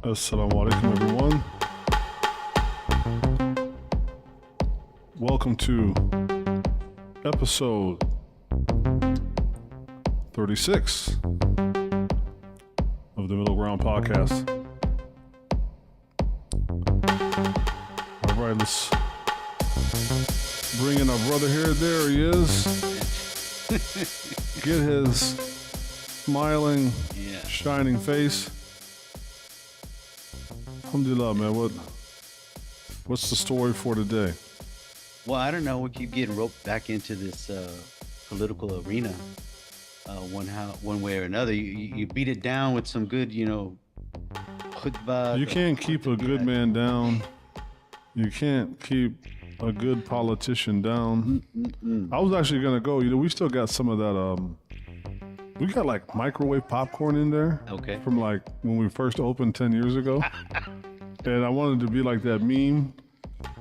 Assalamu alaikum, everyone. Welcome to episode 36 of the Middle Ground Podcast. All right, let's bring in our brother here. There he is. Get his smiling, shining face. Alhamdulillah, man. What's the story for today? Well, I don't know. We keep getting roped back into this political arena one way or another. You beat it down with some good, khutbah. You can't keep a good man down. You can't keep a good politician down. I was actually going to go. We still got some of that. We got like microwave popcorn in there. Okay. From like when we first opened 10 years ago. And I wanted to be like that meme,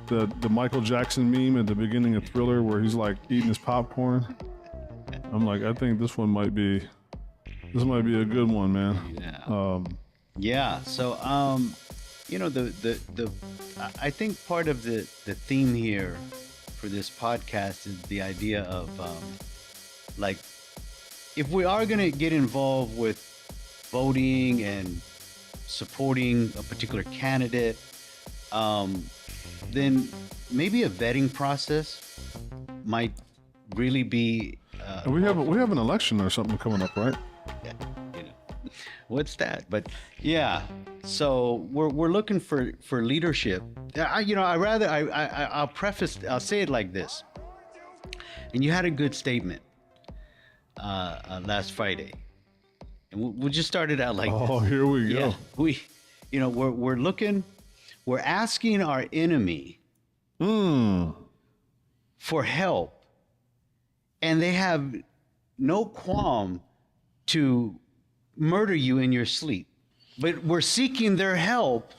the Michael Jackson meme at the beginning of Thriller where he's like eating his popcorn. I'm like, I think this might be a good one, man. Yeah. So, I think part of the theme here for this podcast is the idea of, if we are going to get involved with voting and supporting a particular candidate, then maybe a vetting process might really be. We have an election or something coming up, right? Yeah, what's that? But yeah, so we're looking for leadership. I'll say it like this. And you had a good statement last Friday. And we'll just start it out like this. Oh, here we go. Yeah, we're asking our enemy for help, and they have no qualm to murder you in your sleep. But we're seeking their help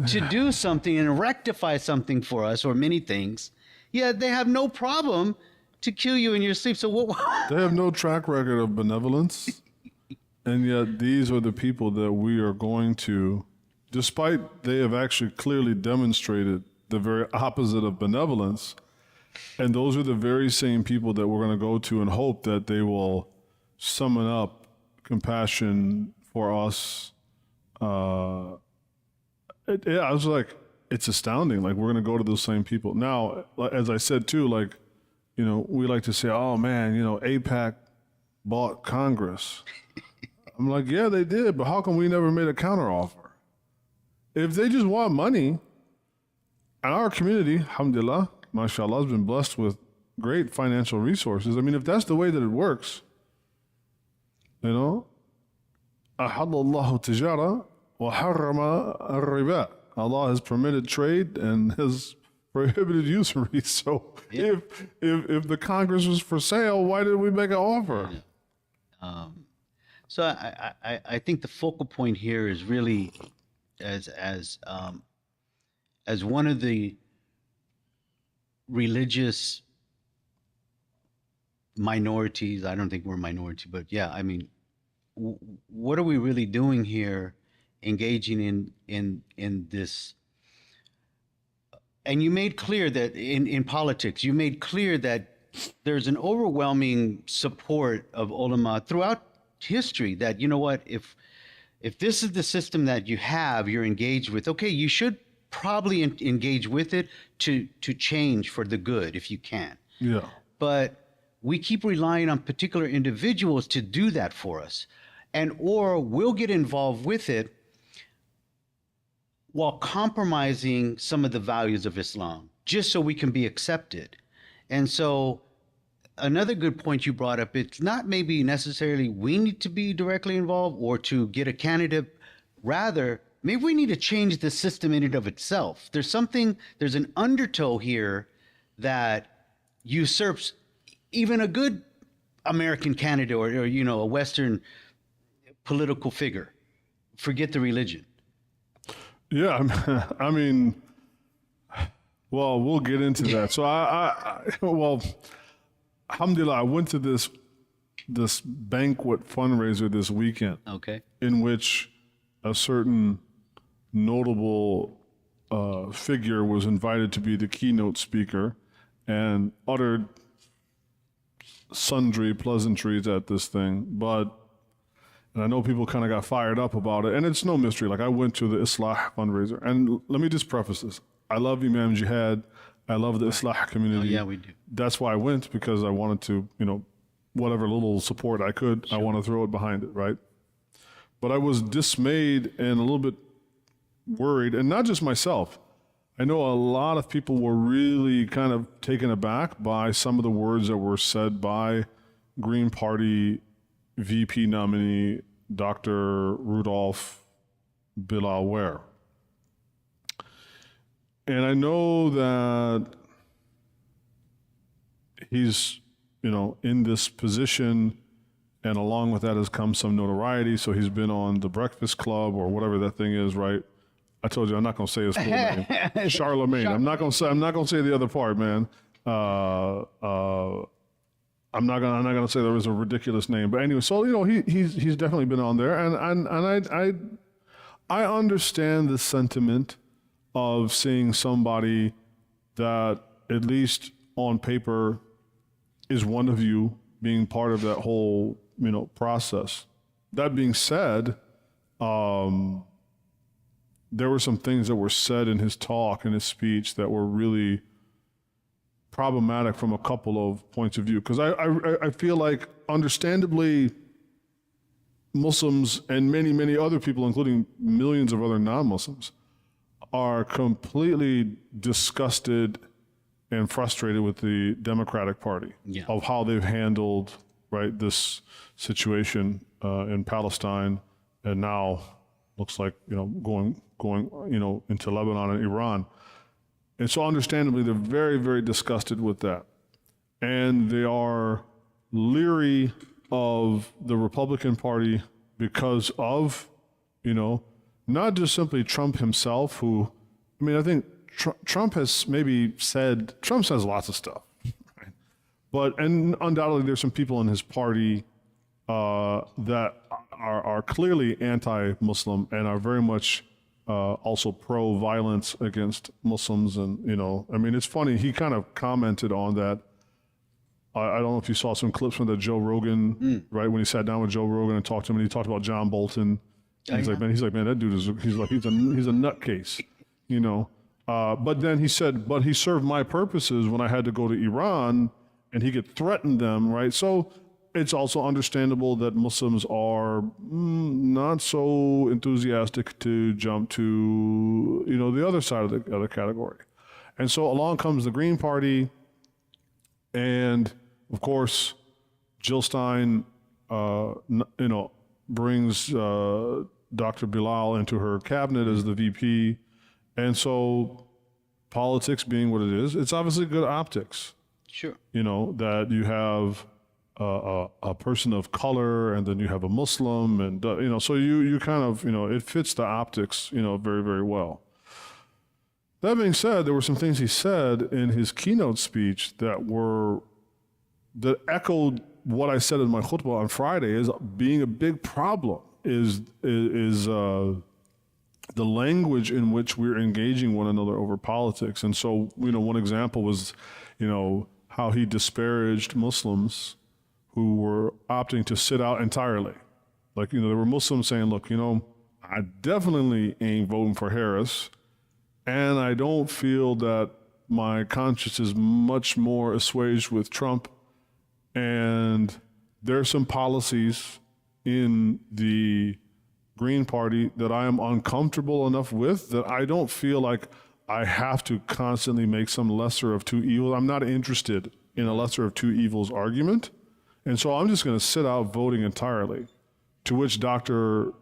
to do something and rectify something for us, or many things. Yeah, they have no problem to kill you in your sleep. So what? They have no track record of benevolence. And yet these are the people that we are going to, despite they have actually clearly demonstrated the very opposite of benevolence, and those are the very same people that we're going to go to and hope that they will summon up compassion for us. I was like, it's astounding. Like, we're going to go to those same people. Now, as I said too, we like to say, oh man, AIPAC bought Congress. I'm like, yeah, they did, but how come we never made a counteroffer? If they just want money, and our community, alhamdulillah, mashallah, has been blessed with great financial resources. I mean, if that's the way that it works, أَحَلَّ اللَّهُ تِجَارَةً وَحَرَّمَ الرِّبَا. Allah has permitted trade and has prohibited usury. So if the Congress was for sale, why did we make an offer? So I think the focal point here is really as one of the religious minorities. I don't think we're a minority, but yeah, I mean, what are we really doing here, engaging in this? And you made clear that in politics, you made clear that there's an overwhelming support of ulama throughout history, that if this is the system that you're engaged with, okay, you should probably engage with it to change for the good if you can. Yeah. But we keep relying on particular individuals to do that for us, or we'll get involved with it while compromising some of the values of Islam just so we can be accepted. And so another good point you brought up, it's not maybe necessarily we need to be directly involved or to get a candidate. Rather, maybe we need to change the system in and of itself. There's an undertow here that usurps even a good American candidate or a Western political figure. Forget the religion. Yeah, I mean, Well, we'll get into that. So well, alhamdulillah, I went to this banquet fundraiser this weekend Okay. in which a certain notable figure was invited to be the keynote speaker and uttered sundry pleasantries at this thing. And I know people kind of got fired up about it. And it's no mystery. Like, I went to the Islah fundraiser. And let me just preface this. I love Imam Jihad. I love the Islah community. Oh, yeah, we do. That's why I went, because I wanted to, whatever little support I could, I want to throw it behind it, right? But I was dismayed and a little bit worried, and not just myself. I know a lot of people were really kind of taken aback by some of the words that were said by Green Party VP nominee Dr. Rudolph Bilal Ware. And I know that he's, in this position, and along with that has come some notoriety. So he's been on the Breakfast Club or whatever that thing is, right? I told you I'm not going to say his full name. Charlemagne. I'm not going to say the other part, man. I'm not gonna say there was a ridiculous name, but anyway. So he's definitely been on there, and I understand the sentiment of seeing somebody that, at least on paper, is one of you, being part of that whole process. That being said, there were some things that were said in his talk and his speech that were really problematic from a couple of points of view. Because I feel like, understandably, Muslims and many other people, including millions of other non-Muslims, are completely disgusted and frustrated with the Democratic Party of how they've handled this situation in Palestine, and now looks like going into Lebanon and Iran. And so understandably, they're very, very disgusted with that. And they are leery of the Republican Party because of, not just simply Trump himself, who, I think Trump has maybe said, Trump says lots of stuff, right? And undoubtedly there's some people in his party that are clearly anti-Muslim and are very much also pro-violence against Muslims. And, it's funny, he kind of commented on that. I don't know if you saw some clips from the Joe Rogan, right? When he sat down with Joe Rogan and talked to him, and he talked about John Bolton. And he's like, man, that dude he's a nutcase, But then he said, but he served my purposes when I had to go to Iran, and he could threaten them, right? So it's also understandable that Muslims are not so enthusiastic to jump to, the other side of the other category. And so along comes the Green Party, and of course, Jill Stein, brings Dr. Bilal into her cabinet as the VP. And so politics being what it is, it's obviously good optics. Sure. That you have a person of color, and then you have a Muslim, and so you kind of it fits the optics very, very well. That being said, there were some things he said in his keynote speech that echoed what I said in my khutbah on Friday as being a big problem. Is the language in which we're engaging one another over politics. And so one example was how he disparaged Muslims who were opting to sit out entirely. Like, there were Muslims saying, look, I definitely ain't voting for Harris, and I don't feel that my conscience is much more assuaged with Trump, and there's some policies in the Green Party that I am uncomfortable enough with that I don't feel like I have to constantly make some lesser of two evils. I'm not interested in a lesser of two evils argument. And so I'm just going to sit out voting entirely. To which Dr.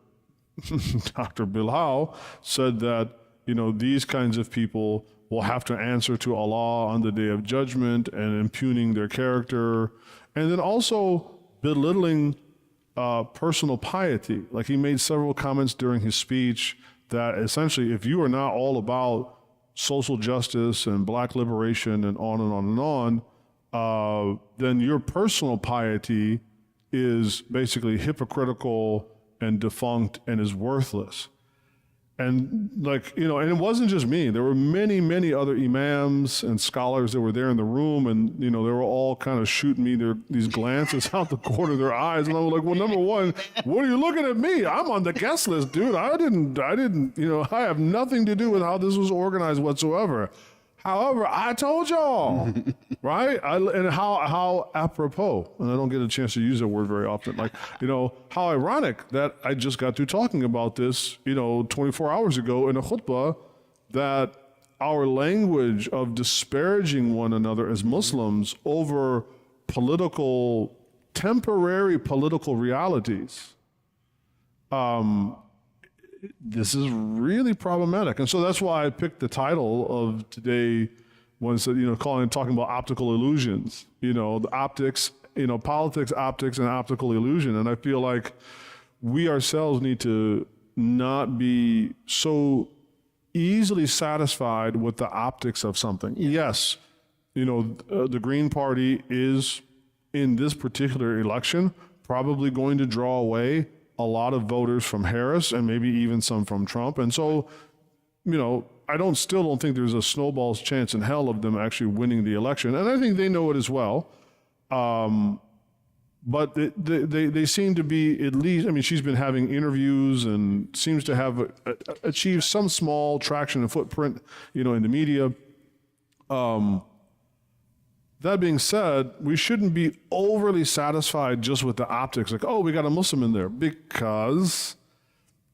Bilal said that, these kinds of people will have to answer to Allah on the day of judgment, and impugning their character, and then also belittling personal piety. Like, he made several comments during his speech that essentially, if you are not all about social justice and black liberation and on and on and on, then your personal piety is basically hypocritical and defunct and is worthless. And like, you know, and it wasn't just me. There were many, many other imams and scholars that were there in the room, and, you know, they were all kind of shooting me these glances out the corner of their eyes. And I was like, well, number one, what are you looking at me? I'm on the guest list, dude. I didn't, you know, I have nothing to do with how this was organized whatsoever. However, I told y'all, right? And how apropos, and I don't get a chance to use that word very often, like, you know, how ironic that I just got through talking about this, you know, 24 hours ago in a khutbah, that our language of disparaging one another as Muslims over temporary political realities, this is really problematic. And so that's why I picked the title of today, was, you know, talking about optical illusions, you know, the optics, you know, politics, optics, and optical illusion. And I feel like we ourselves need to not be so easily satisfied with the optics of something. Yes, you know, the Green Party is, in this particular election, probably going to draw away a lot of voters from Harris and maybe even some from Trump. And so, you know, I still don't think there's a snowball's chance in hell of them actually winning the election. And I think they know it as well. But they seem to be, at least, I mean, she's been having interviews and seems to have achieved some small traction and footprint, you know, in the media. That being said, we shouldn't be overly satisfied just with the optics, like, oh, we got a Muslim in there, because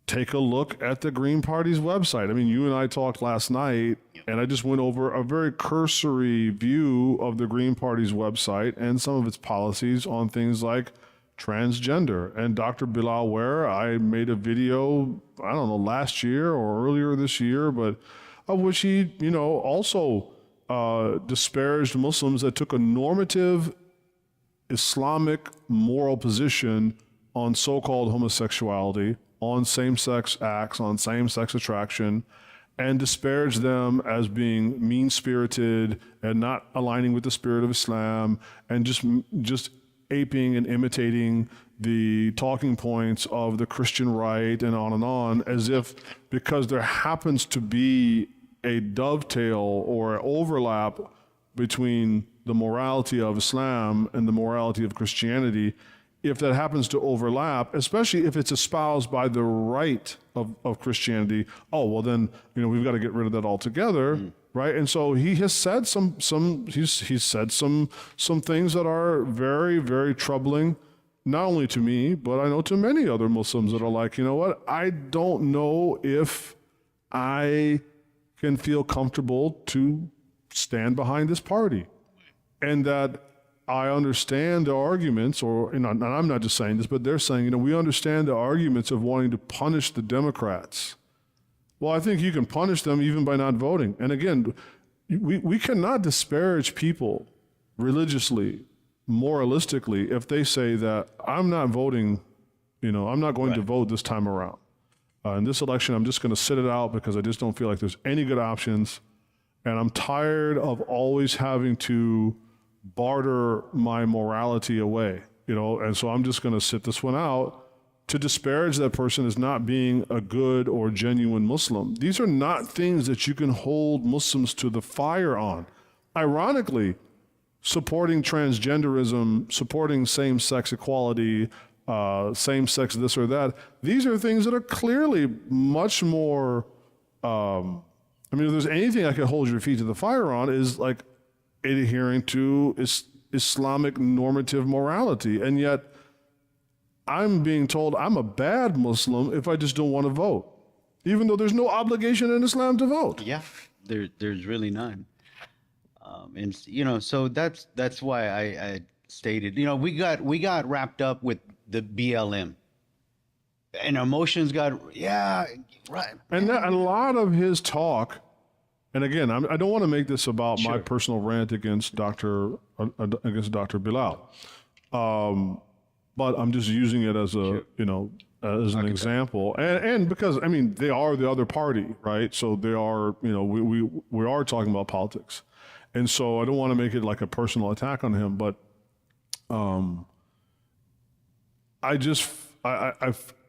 take a look at the Green Party's website. I mean, you and I talked last night, and I just went over a very cursory view of the Green Party's website and some of its policies on things like transgender. And Dr. Bilal Ware, I made a video, I don't know, last year or earlier this year, but of which he, you know, also disparaged Muslims that took a normative Islamic moral position on so-called homosexuality, on same-sex acts, on same-sex attraction, and disparaged them as being mean-spirited and not aligning with the spirit of Islam, and just aping and imitating the talking points of the Christian right and on, as if because there happens to be a dovetail or an overlap between the morality of Islam and the morality of Christianity, if that happens to overlap, especially if it's espoused by the right of Christianity, oh, well then, you know, we've got to get rid of that altogether, right? And so he has said he's said some things that are very, very troubling, not only to me, but I know to many other Muslims that are like, you know what, I don't know if I can feel comfortable to stand behind this party. And that I understand the arguments, or, you know, and I'm not just saying this, but they're saying, you know, we understand the arguments of wanting to punish the Democrats. Well, I think you can punish them even by not voting. And again, we cannot disparage people religiously, moralistically, if they say that I'm not voting, you know, I'm not going to vote this time around. In this election, I'm just going to sit it out because I just don't feel like there's any good options. And I'm tired of always having to barter my morality away, you know, and so I'm just going to sit this one out. To disparage that person as not being a good or genuine Muslim. These are not things that you can hold Muslims to the fire on. Ironically, supporting transgenderism, supporting same-sex equality, same-sex this or that, these are things that are clearly much more, I mean, if there's anything I could hold your feet to the fire on, is like adhering to Islamic normative morality. And yet I'm being told I'm a bad Muslim if I just don't want to vote, even though there's no obligation in Islam to vote. Yeah, there's really none. And, you know, so that's why I stated, you know, we got wrapped up with the BLM, and emotions got, yeah, right. And a lot of his talk, and again, I don't want to make this about my personal rant against Dr. Bilal, but I'm just using it as a, you know, as an example, and because I mean they are the other party, right? So they are, we are talking about politics, and so I don't want to make it like a personal attack on him, but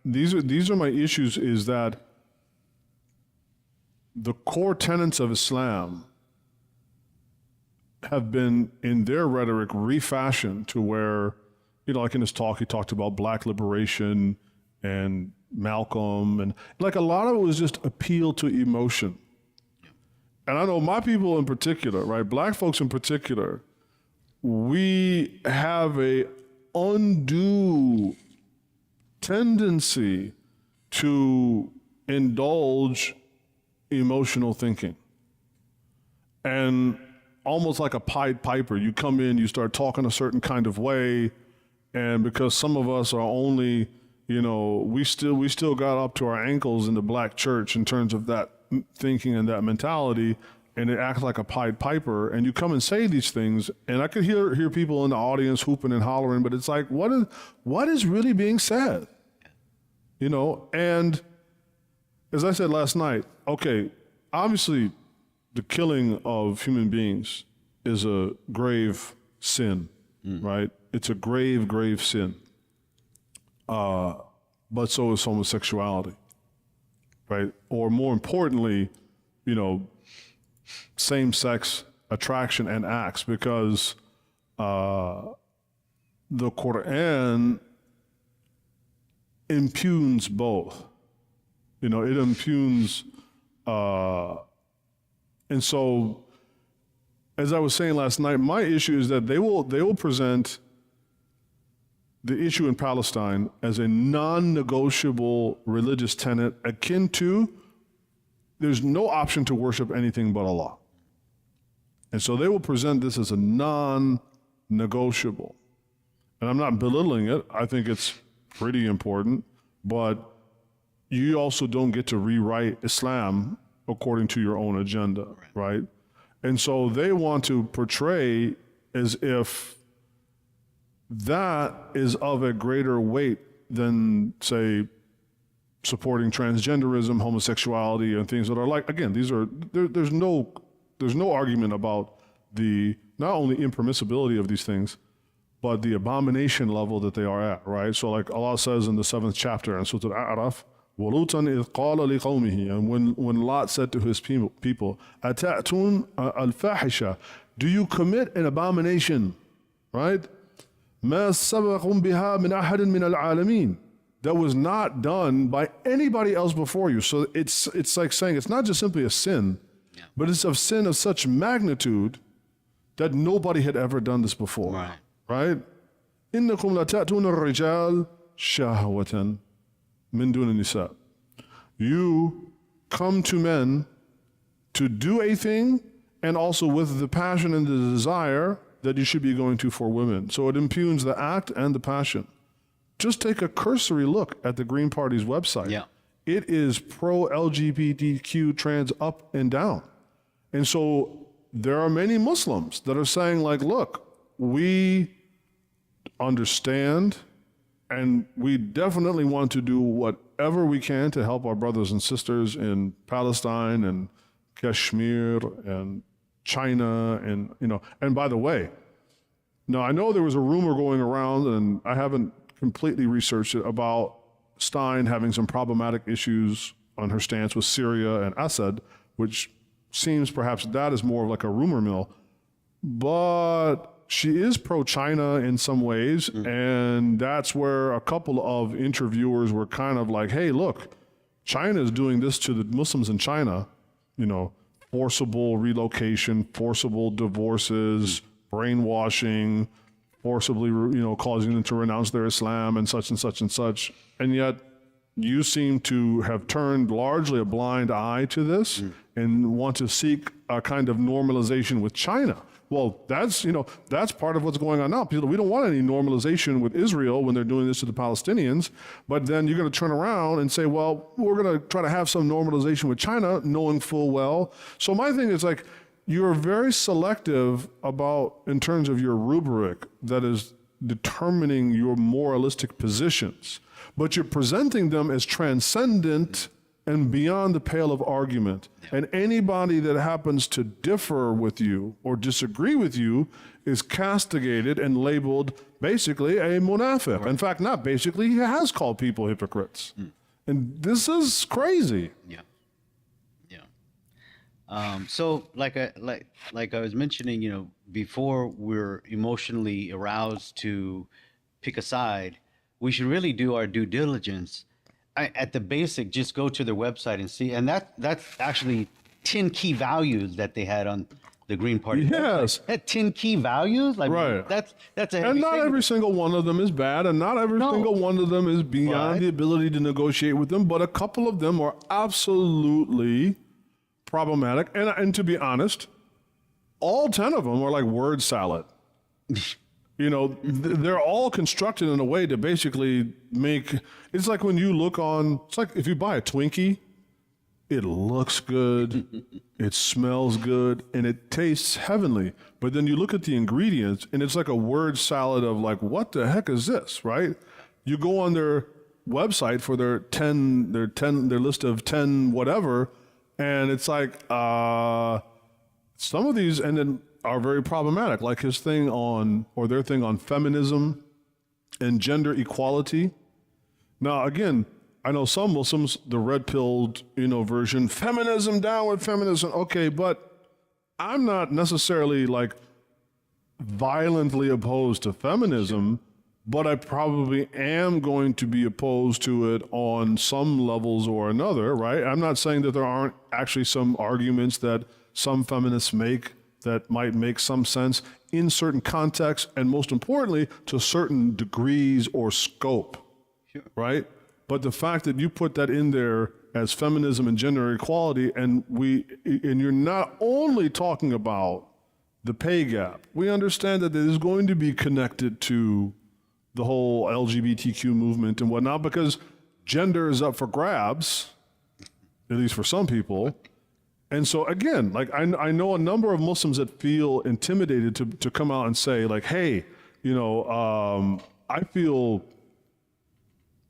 these are my issues. Is that the core tenets of Islam have been in their rhetoric refashioned to where, like in his talk, he talked about black liberation and Malcolm, and like a lot of it was just appeal to emotion. And I know my people in particular, right, black folks in particular, we have a undue tendency to indulge emotional thinking. And almost like a Pied Piper, you come in, you start talking a certain kind of way, and because some of us are only, we still got up to our ankles in the black church in terms of that thinking and that mentality, and it acts like a Pied Piper, and you come and say these things, and I could hear people in the audience hooping and hollering, but it's like, what is really being said? And as I said last night, okay, obviously the killing of human beings is a grave sin, right? It's a grave, grave sin. But so is homosexuality, right? Or more importantly, same-sex attraction and acts, because the Quran impugns both. It impugns, and so, as I was saying last night, my issue is that they will present the issue in Palestine as a non-negotiable religious tenet akin to there's no option to worship anything but Allah. And so they will present this as a non-negotiable. And I'm not belittling it. I think it's pretty important, but you also don't get to rewrite Islam according to your own agenda, right? And so they want to portray as if that is of a greater weight than, say, supporting transgenderism, homosexuality, and things that are like, again, there's no argument about the not only impermissibility of these things, but the abomination level that they are at, right? So like Allah says in the 7th chapter in Surah Al-A'raf, وَلُوطًا إِذْ قَالَ لِقَوْمِهِ, and when Lot said to his people, أَتَأْتُونَ الْفَاحِشَةَ, do you commit an abomination, right? مَا سَبَقُمْ بِهَا مِنْ أَحَدٍ مِنَ الْعَالَمِينَ, that was not done by anybody else before you. So it's like saying it's not just simply a sin, but it's a sin of such magnitude that nobody had ever done this before. Right? إِنَّكُمْ لَتَأْتُونَ الرِّجَالِ شَهْوَةً مِن دُونِ النِّسَاءِ. You come to men to do a thing, and also with the passion and the desire that you should be going to for women. So it impugns the act and the passion. Just take a cursory look at the Green Party's website. Yeah. It is pro-LGBTQ trans up and down. And so there are many Muslims that are saying like, look, we understand and we definitely want to do whatever we can to help our brothers and sisters in Palestine and Kashmir and China and, and by the way, now I know there was a rumor going around and I haven't completely researched it about Stein having some problematic issues on her stance with Syria and Assad, which seems perhaps that is more of like a rumor mill, but she is pro-China in some ways, and that's where a couple of interviewers were kind of like, hey, look, China is doing this to the Muslims in China, forcible relocation, forcible divorces, brainwashing, forcibly, causing them to renounce their Islam and such and such and such. And yet you seem to have turned largely a blind eye to this and want to seek a kind of normalization with China. Well, that's part of what's going on now. We don't want any normalization with Israel when they're doing this to the Palestinians, but then you're going to turn around and say, well, we're going to try to have some normalization with China, knowing full well. So my thing is like, you're very selective about, in terms of your rubric, that is determining your moralistic positions, but you're presenting them as transcendent and beyond the pale of argument. And anybody that happens to differ with you or disagree with you is castigated and labeled basically a munafiq. In fact, not basically, he has called people hypocrites. And this is crazy. Yeah. So like I was mentioning, you know, before we're emotionally aroused to pick a side, we should really do our due diligence. At the basic, just go to their website and see. And that's actually 10 key values that they had on the Green Party. Yes. That 10 key values, like Right. that's a heavy And not statement. every single one of them is bad, and not every single one of them is beyond Right. the ability to negotiate with them, but a couple of them are absolutely problematic. And to be honest, all 10 of them are like word salad. You know, they're all constructed in a way to basically make, it's like when you look on, it's like if you buy a Twinkie, it looks good, it smells good, and it tastes heavenly. But then you look at the ingredients, and it's like a word salad of like, what the heck is this, right? You go on their website for their list of 10 whatever, and it's like, some of these and then are very problematic, like his thing on, or their thing on feminism and gender equality. Now, again, I know some Muslims, the red-pilled, version, feminism, down with feminism. Okay, but I'm not necessarily like violently opposed to feminism, but I probably am going to be opposed to it on some levels or another, right? I'm not saying that there aren't actually some arguments that some feminists make that might make some sense in certain contexts, and most importantly, to certain degrees or scope, right? But the fact that you put that in there as feminism and gender equality, and you're not only talking about the pay gap, we understand that it is going to be connected to the whole LGBTQ movement and whatnot, because gender is up for grabs, at least for some people. And so again, like I know a number of Muslims that feel intimidated to come out and say like, hey, I feel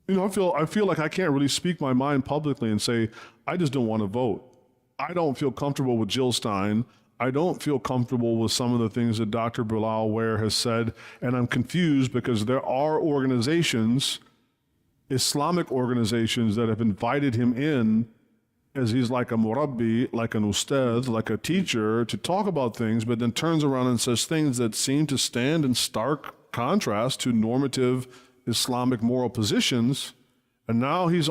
like I can't really speak my mind publicly and say, I just don't want to vote. I don't feel comfortable with Jill Stein. I don't feel comfortable with some of the things that Dr. Bilal Ware has said. And I'm confused because there are organizations, Islamic organizations, that have invited him in as he's like a murabbi, like an ustad, like a teacher, to talk about things, but then turns around and says things that seem to stand in stark contrast to normative Islamic moral positions. And now he's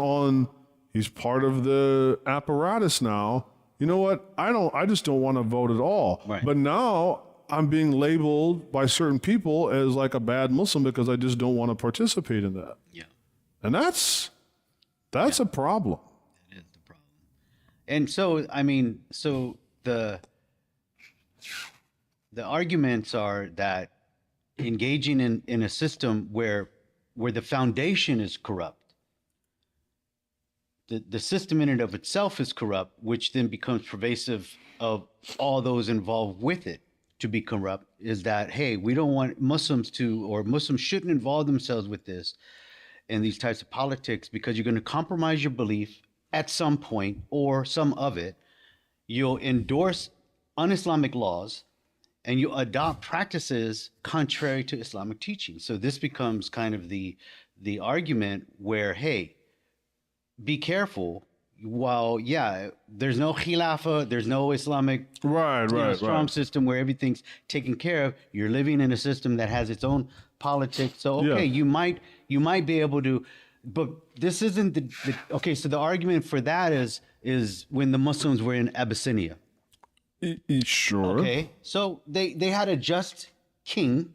part of the apparatus now. You know what? I just don't want to vote at all. Right. But now I'm being labeled by certain people as like a bad Muslim because I just don't want to participate in that. Yeah. And that's a problem. That is the problem. And so, I mean, the arguments are that engaging in a system where the foundation is corrupt, the system in and of itself is corrupt, which then becomes pervasive of all those involved with it to be corrupt, is that, hey, we don't want Muslims shouldn't involve themselves with this and these types of politics, because you're going to compromise your belief at some point, or some of it. You'll endorse un-Islamic laws, and you adopt practices contrary to Islamic teaching. So this becomes kind of the argument where, hey, be careful. While, yeah, there's no khilafah, there's no Islamic strong system where everything's taken care of. You're living in a system that has its own politics. So, okay, you might be able to, but this isn't okay. So the argument for that is when the Muslims were in Abyssinia. Sure. Okay, so they had a just king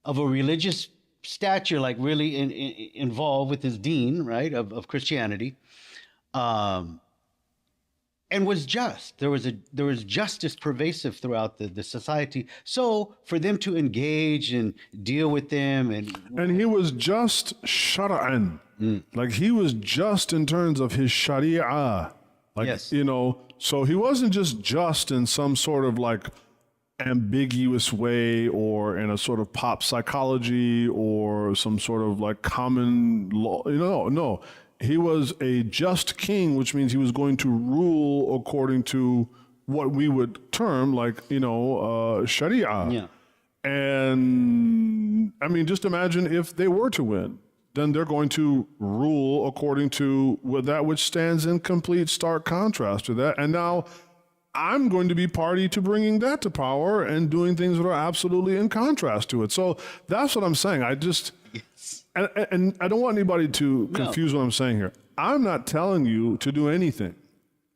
of a religious stature, like really involved with his deen, right, of Christianity, and was just. There was justice pervasive throughout the society. So for them to engage and deal with them, and he was just shara'an, like he was just in terms of his sharia, like Yes. So he wasn't just in some sort of like ambiguous way or in a sort of pop psychology or some sort of like common law. No. He was a just king, which means he was going to rule according to what we would term like, Sharia. Yeah. And I mean, just imagine if they were to win, then they're going to rule according to that which stands in complete stark contrast to that. And now I'm going to be party to bringing that to power and doing things that are absolutely in contrast to it. So that's what I'm saying. I just, and I don't want anybody to confuse what I'm saying here. I'm not telling you to do anything.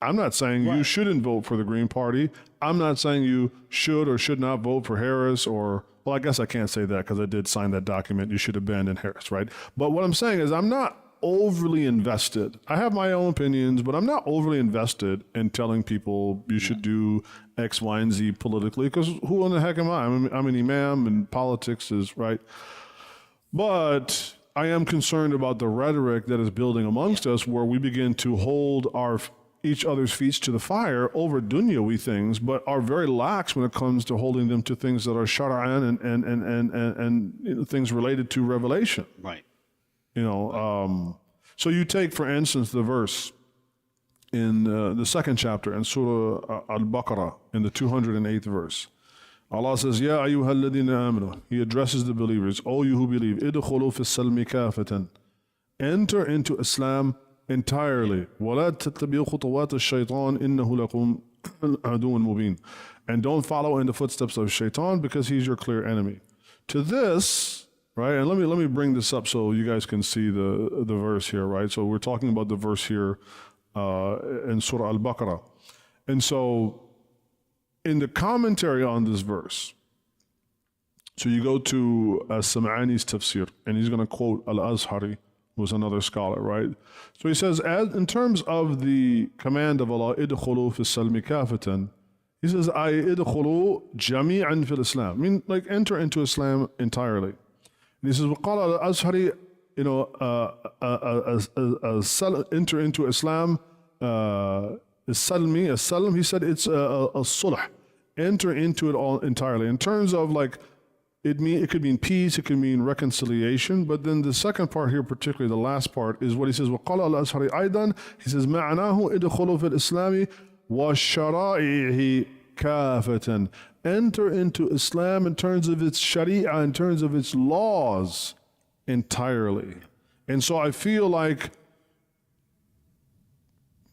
I'm not saying you shouldn't vote for the Green Party. I'm not saying you should or should not vote for Harris or, well, I guess I can't say that because I did sign that document. You should abandon Harris, right? But what I'm saying is I'm not overly invested. I have my own opinions, but I'm not overly invested in telling people you should do X, Y, and Z politically because who in the heck am I? I'm an imam and politics is, right? But I am concerned about the rhetoric that is building amongst us where we begin to hold each other's feet to the fire over dunyawi things, but are very lax when it comes to holding them to things that are shara'an and things related to revelation. Right. So you take, for instance, the verse in the second chapter in Surah Al-Baqarah in the 208th verse. Allah says, Ya ayyuha alladhina amanu. He addresses the believers. O you who believe, idkhulu fi salmi kafatan. Enter into Islam entirely. وَلَا تَتَّبِعُوا خُطُوَاتِ الشَّيْطَانِ إِنَّهُ لَكُمْ عَدُوٌّ مُبِينٌ. And don't follow in the footsteps of Shaitan because he's your clear enemy. To this, right, and let me bring this up so you guys can see the verse here, right? So we're talking about the verse here in Surah Al-Baqarah. And so in the commentary on this verse, so you go to Sam'ani's tafsir, and he's going to quote Al-Azhari, who's another scholar, right? So he says, as in terms of the command of Allah, idkhulu fi salmi kafatan, he says, I idkhulu jami'an fil Islam. I mean, like enter into Islam entirely. And he says, وقال al-Azhari, enter into Islam, as-salmi, he said it's a sulh. Enter into it all entirely. In terms of like, it could mean peace, it could mean reconciliation, but then the second part here, particularly the last part, is what he says, وقال al-Azhari أيضا, he says, معناه ادخلوا في الإسلام وشرائعه كافة. Enter into Islam in terms of its sharia, in terms of its laws entirely. And so I feel like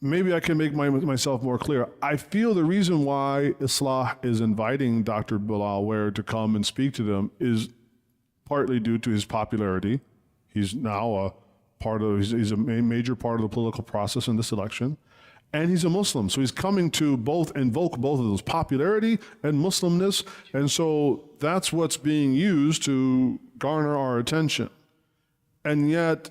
maybe I can make myself more clear. I feel the reason why Islah is inviting Dr. Bilal Ware to come and speak to them is partly due to his popularity. He's now he's a major part of the political process in this election. And he's a Muslim. So he's coming to invoke both of those, popularity and Muslimness. And so that's what's being used to garner our attention. And yet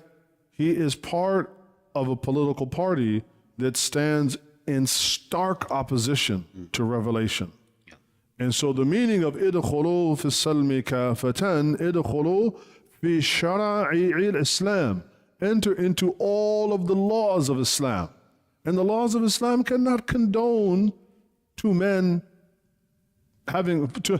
he is part of a political party that stands in stark opposition to revelation. Yeah. And so the meaning of idkhulu fi salmi kafatan, idkhulu fi shara'i al-Islam. Enter into all of the laws of Islam. And the laws of Islam cannot condone two men having two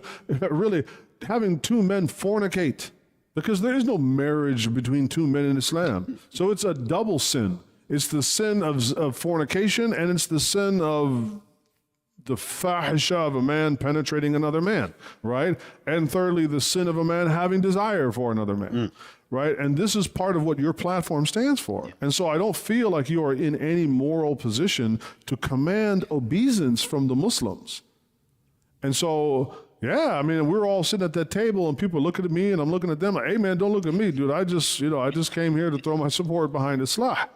men fornicate, because there is no marriage between two men in Islam. So it's a double sin. It's the sin of fornication, and it's the sin of the fahisha of a man penetrating another man, right? And thirdly, the sin of a man having desire for another man, right? And this is part of what your platform stands for. Yeah. And so I don't feel like you are in any moral position to command obeisance from the Muslims. And so, yeah, I mean, we're all sitting at that table and people are looking at me and I'm looking at them like, hey man, don't look at me, dude. I just came here to throw my support behind Islah.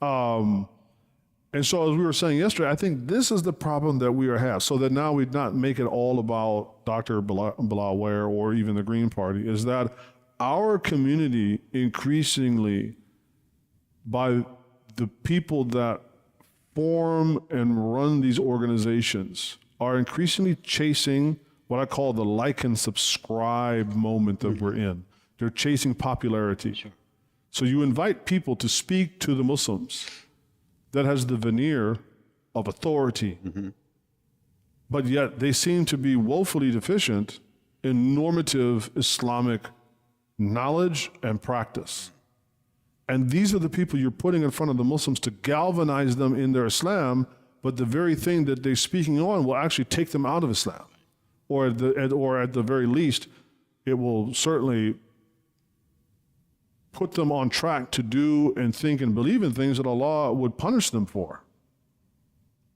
Right. And so as we were saying yesterday, I think this is the problem that we have, so that now we not make it all about Dr. Bilal Ware or even the Green Party, is that our community increasingly, by the people that form and run these organizations, are increasingly chasing what I call the like and subscribe moment that we're in. They're chasing popularity. Sure. So you invite people to speak to the Muslims that has the veneer of authority. but yet they seem to be woefully deficient in normative Islamic knowledge and practice. And these are the people you're putting in front of the Muslims to galvanize them in their Islam, but the very thing that they're speaking on will actually take them out of Islam. Or at the very least, it will certainly put them on track to do and think and believe in things that Allah would punish them for.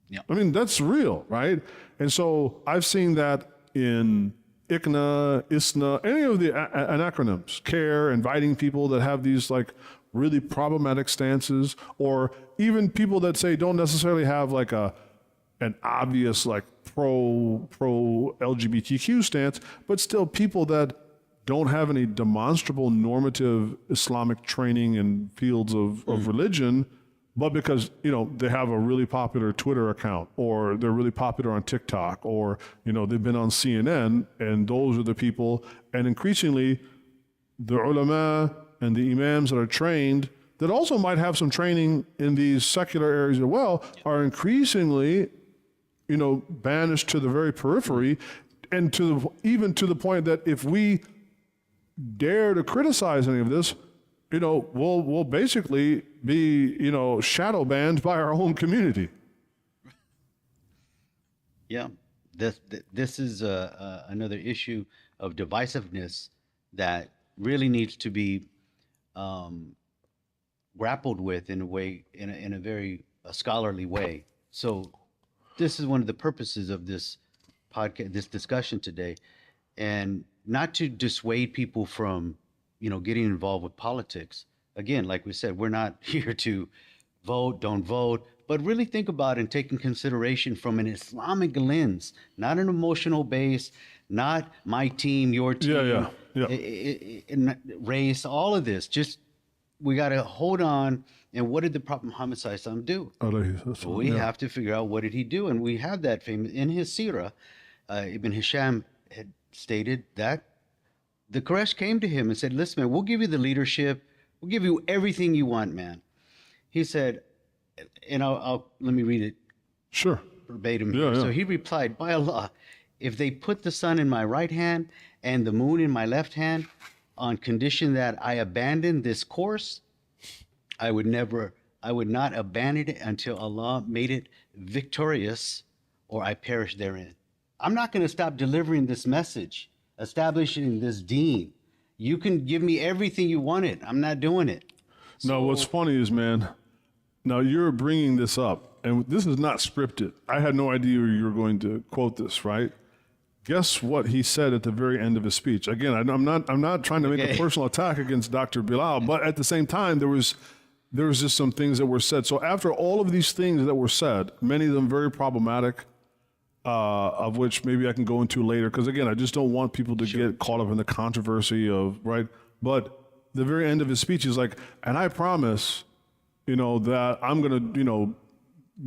Yeah. I mean, that's real, right? And so I've seen that in ICNA, ISNA, any of the acronyms, CARE, inviting people that have these like really problematic stances, or even people that say don't necessarily have like an obvious like pro LGBTQ stance, but still people that don't have any demonstrable normative Islamic training in fields of religion, but because, you know, they have a really popular Twitter account, or they're really popular on TikTok, or, you know, they've been on CNN, and those are the people. And increasingly, the ulama and the imams that are trained, that also might have some training in these secular areas as well, are increasingly, you know, banished to the very periphery, and even to the point that if we dare to criticize any of this, you know, we'll basically be, you know, shadow banned by our own community. Yeah, this is another issue of divisiveness that really needs to be grappled with in a way, in a very scholarly way. So this is one of the purposes of this podcast, this discussion today, and not to dissuade people from, you know, getting involved with politics. Again, like we said, we're not here to vote, don't vote, but really think about and take in consideration from an Islamic lens, not an emotional base, not my team, your team, race, all of this. Just, we got to hold on. And what did the Prophet Muhammad SAW do? We have to figure out, what did he do? And we have that famous, in his seerah, Ibn Hisham had stated that the Quraysh came to him and said, listen, man, we'll give you the leadership. We'll give you everything you want, man. He said, and let me read it. Sure. Verbatim. So he replied, by Allah, if they put the sun in my right hand and the moon in my left hand, on condition that I abandon this course, I would not abandon it until Allah made it victorious, or I perish therein. I'm not going to stop delivering this message, establishing this deen. You can give me everything you wanted. I'm not doing it. No, what's funny is, man, now you're bringing this up, and this is not scripted. I had no idea you were going to quote this, right? Guess what he said at the very end of his speech? Again, I'm not trying to make a personal attack against Dr. Bilal, but at the same time, there was just some things that were said. So after all of these things that were said, many of them very problematic, of which maybe I can go into later, because again, I just don't want people to get caught up in the controversy of, right? But the very end of his speech is like, and I promise, you know, that I'm going to, you know,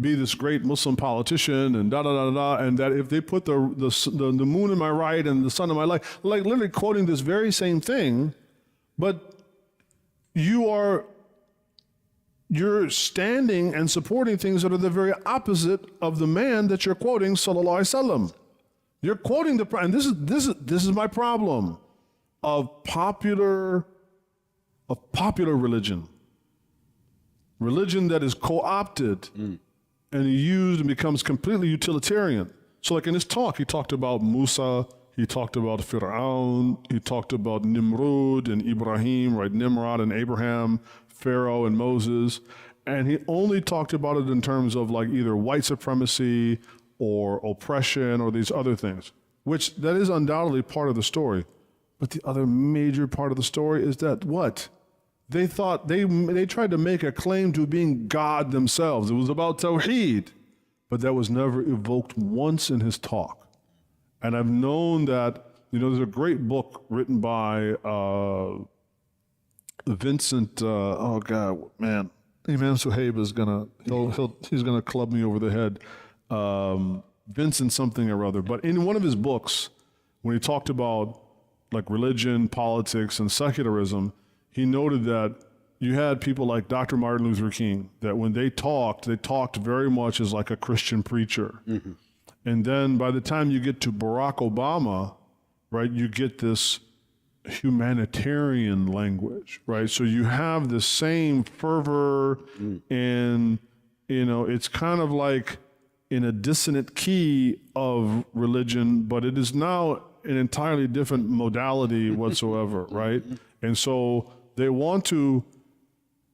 be this great Muslim politician and and that if they put the moon in my right and the sun in my left, like literally quoting this very same thing, but you're standing and supporting things that are the very opposite of the man that you're quoting, sallallahu alaihi wasallam. You're quoting and this is my problem of popular religion that is co-opted and used and becomes completely utilitarian. So like in his talk, he talked about Musa, he talked about Fir'aun, he talked about Nimrod and Ibrahim, right? Nimrod and Abraham, Pharaoh and Moses. And he only talked about it in terms of like either white supremacy or oppression or these other things, which that is undoubtedly part of the story. But the other major part of the story is that what? They thought they tried to make a claim to being God themselves. It was about Tawheed, but that was never evoked once in his talk. And I've known that, you know, there's a great book written by Vincent. Oh God, man, Imam Suhaib is he's gonna club me over the head. Vincent something or other. But in one of his books, when he talked about like religion, politics, and secularism, he noted that you had people like Dr. Martin Luther King, that when they talked very much as like a Christian preacher. Mm-hmm. And then by the time you get to Barack Obama, right, you get this humanitarian language, right? So you have the same fervor and, it's kind of like in a dissonant key of religion, but it is now an entirely different modality whatsoever, right? And so they want to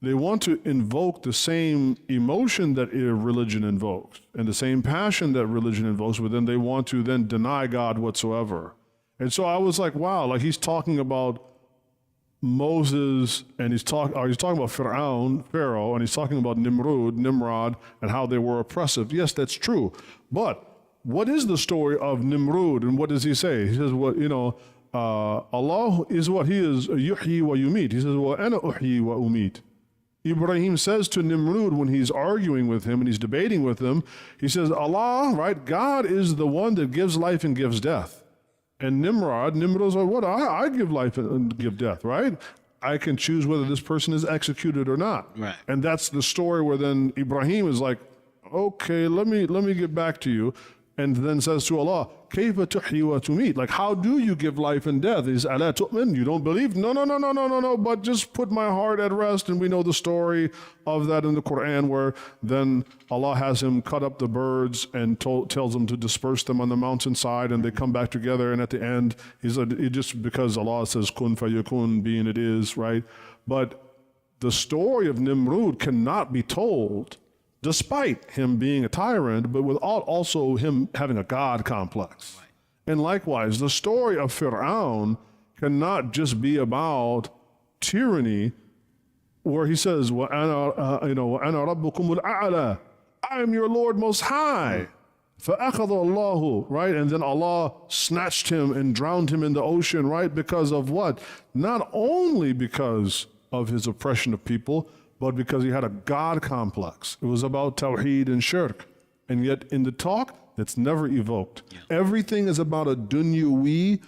invoke the same emotion that religion invokes and the same passion that religion invokes, but then they want to then deny God whatsoever. And so I was like, wow, like he's talking about Moses and he's talking about Pharaoh, and he's talking about Nimrod, and how they were oppressive. Yes, that's true. But what is the story of Nimrod, and what does he say? He says, Allah is what he is, yuhyi wa yumit. He says, wa ana uhyi wa umit. Ibrahim says to Nimrod when he's arguing with him and he's debating with him, he says, Allah, right, God is the one that gives life and gives death. And Nimrod's like, what? I give life and give death, right? I can choose whether this person is executed or not. Right. And that's the story where then Ibrahim is like, okay, let me get back to you. And then says to Allah, Kayfa tuhyi wa tumit? Like, how do you give life and death? Is ala tu'min? You don't believe? No. But just put my heart at rest. And we know the story of that in the Quran, where then Allah has him cut up the birds and tells him to disperse them on the mountainside, and they come back together. And at the end, he's just because Allah says kun fayakun, being it is, right? But the story of Nimrod cannot be told despite him being a tyrant, but without also him having a God complex. Right. And likewise, the story of Fir'aun cannot just be about tyranny, where he says, وَأَنَا رَبُّكُمُ الْأَعْلَى, I am your Lord Most High. فَأَخَذَ اللَّهُ, right? And then Allah snatched him and drowned him in the ocean, right? Because of what? Not only because of his oppression of people, but because he had a God complex. It was about Tawheed and Shirk. And yet in the talk, that's never evoked. Yeah. Everything is about a dunyawi,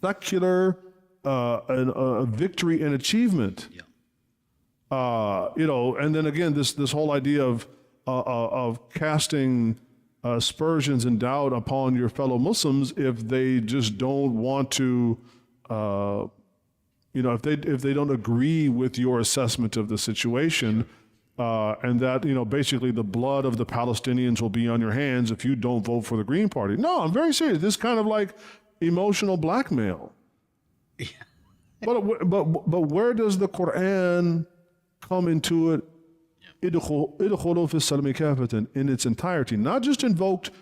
secular victory and achievement. Yeah. And then again, this whole idea of casting aspersions and doubt upon your fellow Muslims if they just don't want to if they don't agree with your assessment of the situation, and that, basically the blood of the Palestinians will be on your hands if you don't vote for the Green Party. No, I'm very serious. This kind of like emotional blackmail. Yeah. But where does the Quran come into it? Idkhulu fi salmi kafatan, in its entirety, not just invoked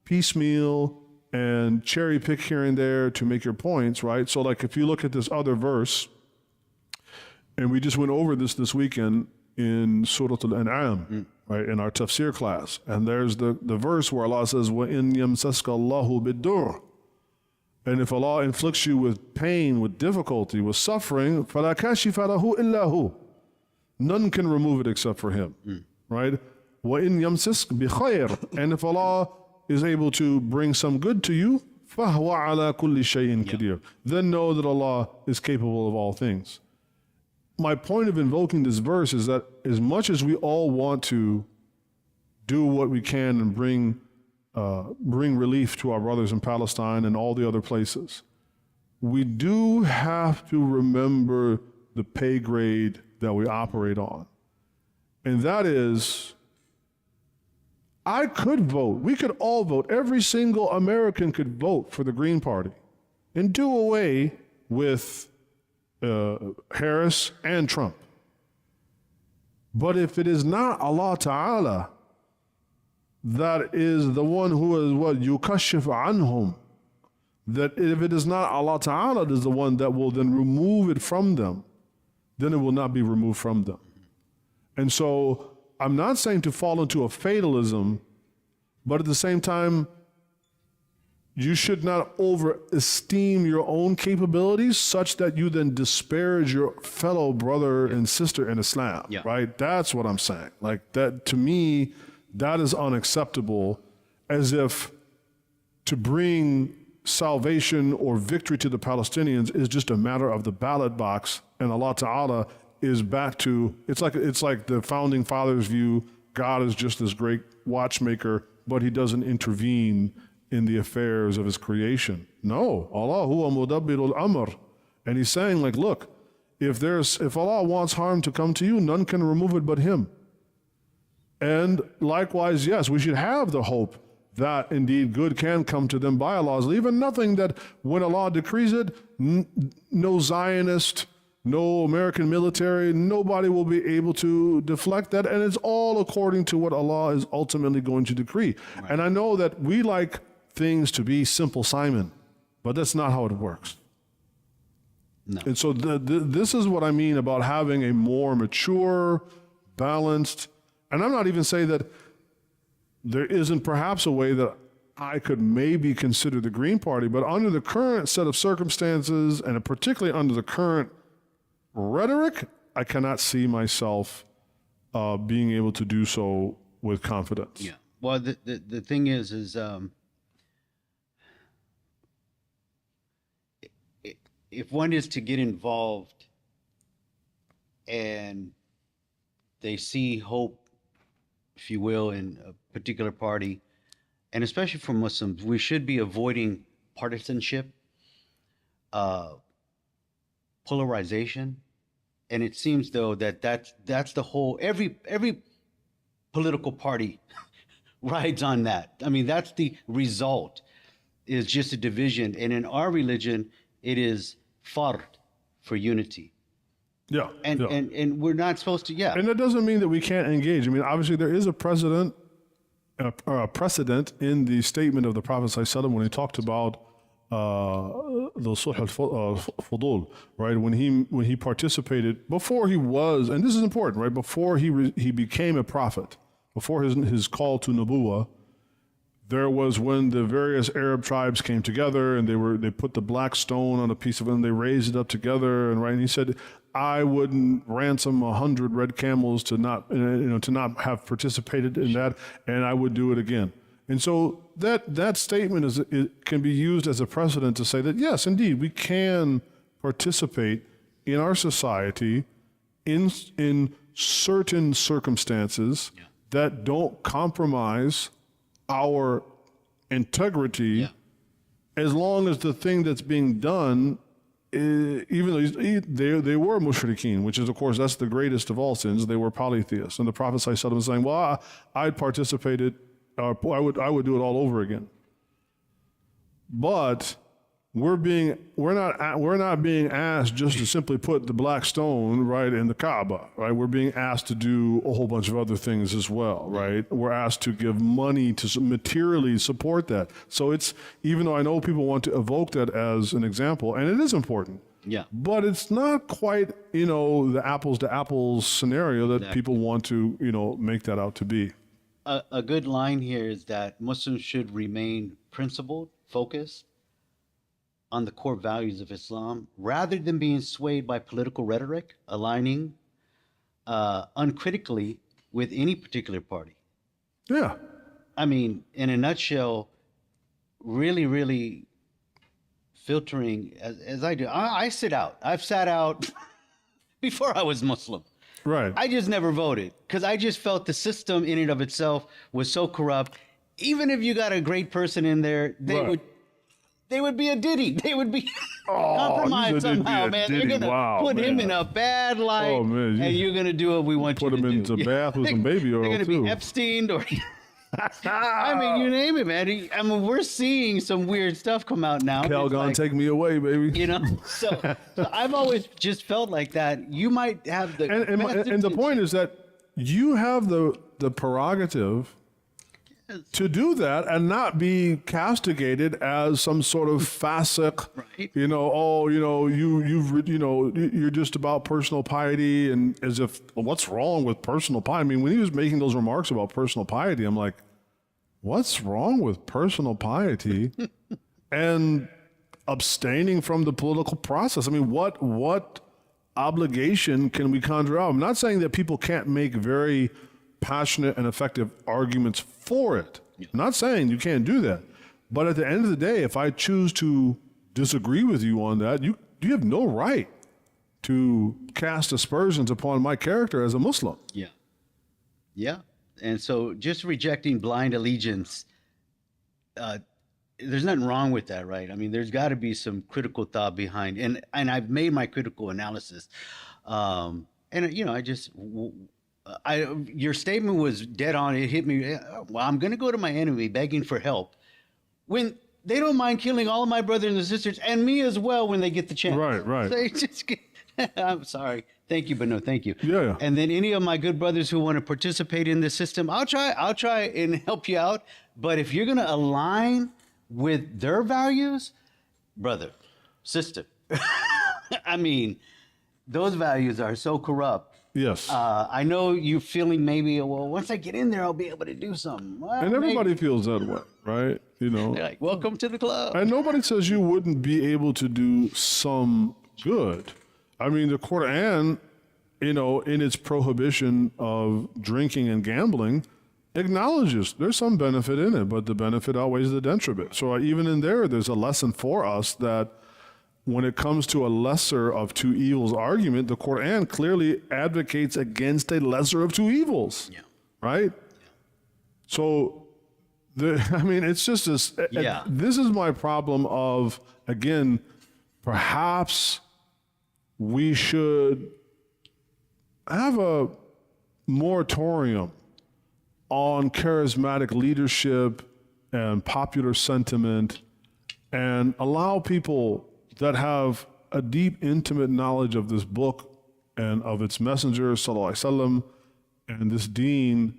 piecemeal and cherry pick here and there to make your points, right? So like if you look at this other verse, and we just went over this weekend in Surah Al-An'am, right, in our tafsir class, and there's the verse where Allah says, وَإِن يَمْسَسْكَ اللَّهُ بِالدُّرِّ, and if Allah inflicts you with pain, with difficulty, with suffering, فَلَا كَاشِفَ لَهُ إِلَّا هُ, none can remove it except for Him, right? وَإِن يَمْسَسْكَ بِخَيْرٍ, and if Allah is able to bring some good to you, فَهْوَ عَلَى كُلِّ شَيْءٍ قَدِيرٌ, then know that Allah is capable of all things. My point of invoking this verse is that as much as we all want to do what we can and bring relief to our brothers in Palestine and all the other places, we do have to remember the pay grade that we operate on. And that is, I could vote, we could all vote, every single American could vote for the Green Party and do away with Harris and Trump. But if it is not Allah Ta'ala that is the one who is what yukashif anhum, that if it is not Allah Ta'ala that is the one that will then remove it from them, then it will not be removed from them. And so I'm not saying to fall into a fatalism, but at the same time, you should not over-esteem your own capabilities such that you then disparage your fellow brother and sister in Islam, right? That's what I'm saying. Like that, to me, that is unacceptable, as if to bring salvation or victory to the Palestinians is just a matter of the ballot box, and Allah Ta'ala is back to, it's like the founding fathers' view, God is just this great watchmaker, but He doesn't intervene in the affairs of his creation. No, Allah huwa mudabbirul amr. And he's saying, like, look, if Allah wants harm to come to you, none can remove it but him. And likewise, yes, we should have the hope that indeed good can come to them by Allah's leave, and nothing that when Allah decrees it, no Zionist, no American military, nobody will be able to deflect that, and it's all according to what Allah is ultimately going to decree. Right. And I know that we like things to be simple, Simon, but that's not how it works. No. And so this is what I mean about having a more mature, balanced, and I'm not even saying that there isn't perhaps a way that I could maybe consider the Green Party, but under the current set of circumstances, and particularly under the current rhetoric, I cannot see myself being able to do so with confidence. Yeah. Well, the thing is if one is to get involved and they see hope, if you will, in a particular party, and especially for Muslims, we should be avoiding partisanship, polarization, and it seems though that's the whole. Every political party rides on that. I mean, that's the result. Is just a division, and in our religion, it is fard, for unity. Yeah, and we're not supposed to. Yeah, and that doesn't mean that we can't engage. I mean, obviously there is a precedent in the statement of the Prophet ﷺ when he talked about the sulh al-fudul, right? When he participated before he was, and this is important, right? Before he became a prophet, before his call to nubuwah, there was when the various Arab tribes came together and they put the black stone on a piece of it and they raised it up together, and right, and he said, I wouldn't ransom 100 red camels to not have participated in that, and I would do it again. And so that statement can be used as a precedent to say that yes, indeed, we can participate in our society in certain circumstances that don't compromise our integrity, as long as the thing that's being done, even though they were mushrikeen, which is, of course, that's the greatest of all sins. They were polytheists, and the Prophet ﷺ was saying, "Well, I'd participated. I would do it all over again." But we're not being asked just to simply put the black stone right in the Kaaba, right? We're being asked to do a whole bunch of other things as well, right? We're asked to give money to materially support that. So it's, even though I know people want to evoke that as an example, and it is important, but it's not quite, the apples to apples scenario that people want to, make that out to be. A good line here is that Muslims should remain principled, focused on the core values of Islam, rather than being swayed by political rhetoric, aligning uncritically with any particular party. Yeah. I mean, in a nutshell, really, really filtering as I do. I sit out. I've sat out before I was Muslim. Right. I just never voted because I just felt the system in and of itself was so corrupt. Even if you got a great person in there, they would be a Diddy. They would be compromised somehow, man. They're going to put him in a bad light, and you're going to do what we want you to do. Put him into bath with some baby oil, They're going to be Epstein or... I mean, you name it, man. I mean, we're seeing some weird stuff come out now. Calgon, take me away, baby. So I've always just felt like that. You might have the... And the point is that you have the prerogative to do that and not be castigated as some sort of fasiq, right. You're just about personal piety, and as if, well, what's wrong with personal piety? I mean, when he was making those remarks about personal piety, I'm like, what's wrong with personal piety and abstaining from the political process? I mean, what obligation can we conjure up? I'm not saying that people can't make very passionate and effective arguments for it. I'm not saying you can't do that. But at the end of the day, if I choose to disagree with you on that, you have no right to cast aspersions upon my character as a Muslim. Yeah. Yeah. And so just rejecting blind allegiance there's nothing wrong with that, right? I mean, there's got to be some critical thought behind, and I've made my critical analysis, and I just, your statement was dead on. It hit me. Well, I'm going to go to my enemy begging for help when they don't mind killing all of my brothers and sisters and me as well when they get the chance. Right. They just get, I'm sorry. Thank you, but no, thank you. Yeah. And then any of my good brothers who want to participate in this system, I'll try and help you out. But if you're going to align with their values, brother, sister, I mean, those values are so corrupt. Yes. I know you're feeling maybe, well, once I get in there, I'll be able to do something. Well, and everybody maybe. feels that way, right? They're like, welcome to the club. And nobody says you wouldn't be able to do some good. I mean, the Quran, in its prohibition of drinking and gambling, acknowledges there's some benefit in it, but the benefit outweighs the detriment. So even in there's a lesson for us that when it comes to a lesser of two evils argument, the Quran clearly advocates against a lesser of two evils, right? So, it's just this. Yeah. This is my problem of, again, perhaps we should have a moratorium on charismatic leadership and popular sentiment and allow people that have a deep, intimate knowledge of this book and of its messenger, sallallahu alaihi wasallam, and this deen,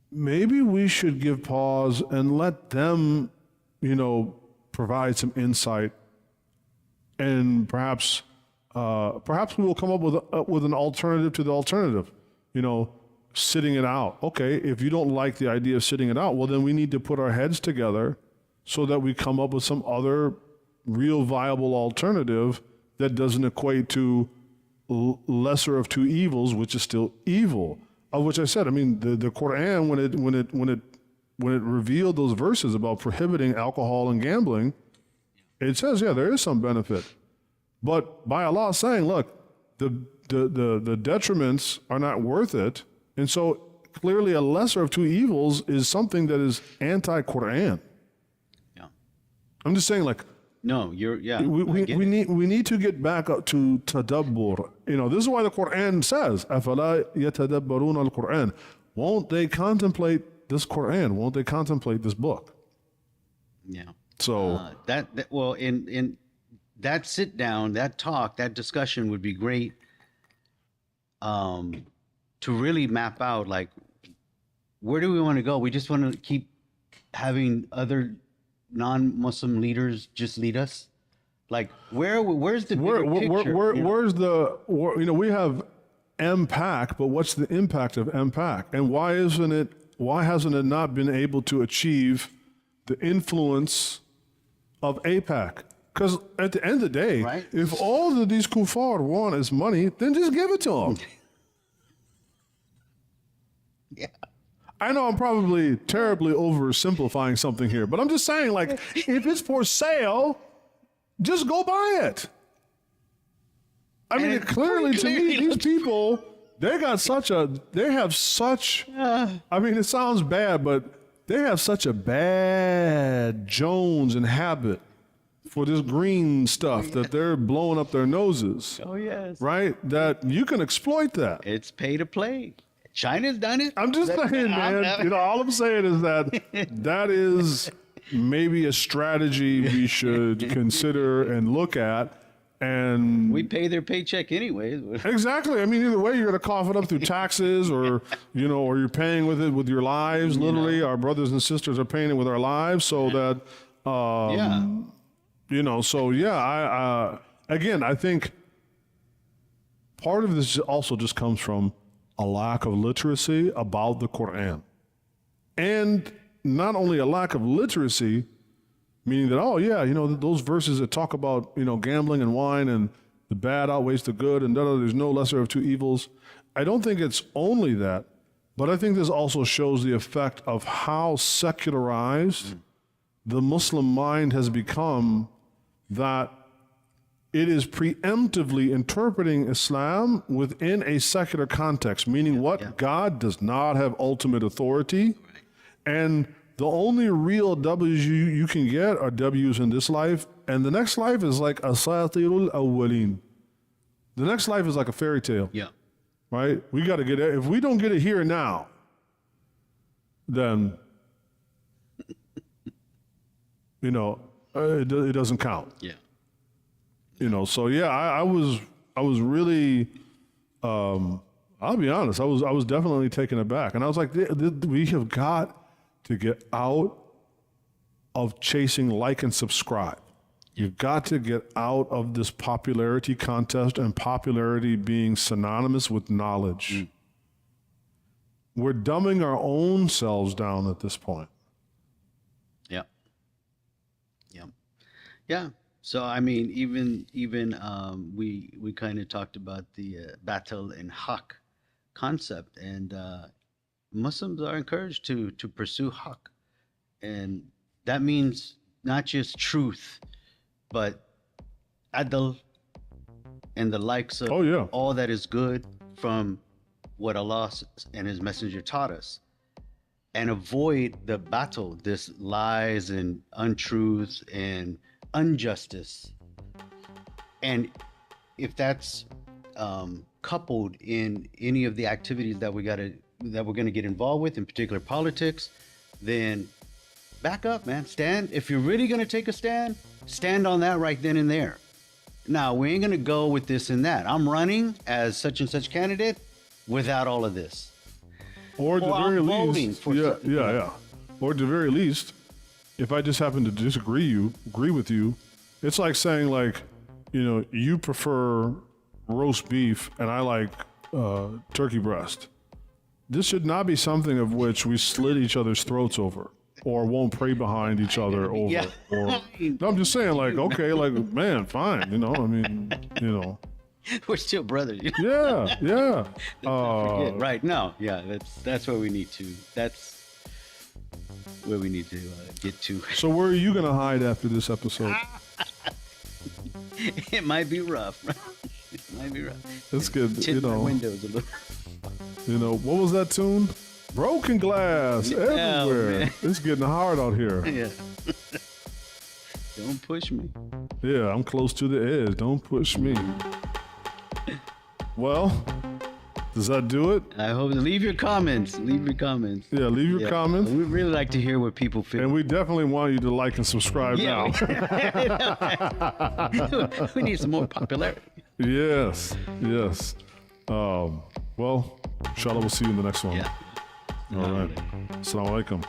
maybe we should give pause and let them, provide some insight, and perhaps we will come up with an alternative to the alternative, sitting it out. Okay, if you don't like the idea of sitting it out, well, then we need to put our heads together so that we come up with some other real viable alternative that doesn't equate to lesser of two evils, which is still evil. Of which I said, the Quran, when it revealed those verses about prohibiting alcohol and gambling, it says, there is some benefit. But by Allah saying, look, the detriments are not worth it. And so clearly a lesser of two evils is something that is anti-Quran. Yeah. I'm just saying, no, we need to get back up to tadabbur. This is why the Quran says, أَفَلَا يَتَدَبَّرُونَ الْقُرْآنَ. Won't they contemplate this Quran? Won't they contemplate this book? Yeah. So in that sit down, that talk, that discussion would be great to really map out, where do we want to go? We just want to keep having other non-Muslim leaders just lead us? Where's the bigger picture? Where's we have MPAC, but what's the impact of MPAC? And why hasn't it not been able to achieve the influence of APAC? Because at the end of the day, right? If all that these kuffar want is money, then just give it to them. Yeah. I know I'm probably terribly oversimplifying something here, but I'm just saying, if it's for sale, just go buy it. Clearly to me, these people, it sounds bad, but they have such a bad Jones and habit for this green stuff that they're blowing up their noses. Oh, yes. Right? That you can exploit that. It's pay to play. China's done it. I'm just saying, man. All I'm saying is that is maybe a strategy we should consider and look at. And we pay their paycheck anyways. Exactly. Either way, you're going to cough it up through taxes, or or you're paying with it with your lives. Literally, our brothers and sisters are paying it with our lives, so that again, I think part of this also just comes from a lack of literacy about the Quran. And not only a lack of literacy, meaning that, those verses that talk about, gambling and wine and the bad outweighs the good and there's no lesser of two evils. I don't think it's only that, but I think this also shows the effect of how secularized the Muslim mind has become, that it is preemptively interpreting Islam within a secular context, meaning God does not have ultimate authority. And The only real W's you can get are W's in this life, and the next life is like asatirul awwalin. The next life is like a fairy tale. Yeah. Right? We got to get it. If we don't get it here now, then it doesn't count. Yeah. So yeah, I was really, I'll be honest, I was definitely taken aback, and I was like, we have got to get out of chasing like and subscribe. You've got to get out of this popularity contest and popularity being synonymous with knowledge. We're dumbing our own selves down at this point. Yeah. Yeah. Yeah. So I mean, even we kind of talked about the battle and haq concept, and Muslims are encouraged to pursue haq, and that means not just truth, but adl and the likes of all that is good from what Allah and His Messenger taught us, and avoid the battle, this lies and untruths and injustice. And if that's coupled in any of the activities that we're going to get involved with, in particular politics, then back up, man. Stand. If you're really going to take a stand, stand on that right then and there. Now, we ain't going to go with this and that. I'm running as such and such candidate without all of this. Or at the very least, yeah. Or at the very least, if I just happen to agree with you, it's like saying, like, you prefer roast beef and I like turkey breast. This should not be something of which we slit each other's throats over, or won't pray behind each other over. Yeah. Or no, I'm just saying, like, okay, like, man, fine, I mean, We're still brothers. Yeah. Right. No. Yeah. That's where we need to. That's where we need to get to. So where are you gonna hide after this episode? It might be rough. It might be rough. That's good. Tint my windows a little. What was that tune? Broken glass everywhere. Man. It's getting hard out here. Yeah. Don't push me. Yeah, I'm close to the edge. Don't push me. Well, does that do it? I hope. Leave your comments. Yeah, leave your comments. We'd really like to hear what people feel. And we definitely want you to like and subscribe now. We need some more popularity. Yes. Well, inshallah, we'll see you in the next one. Yeah. All right. Assalamu alaikum.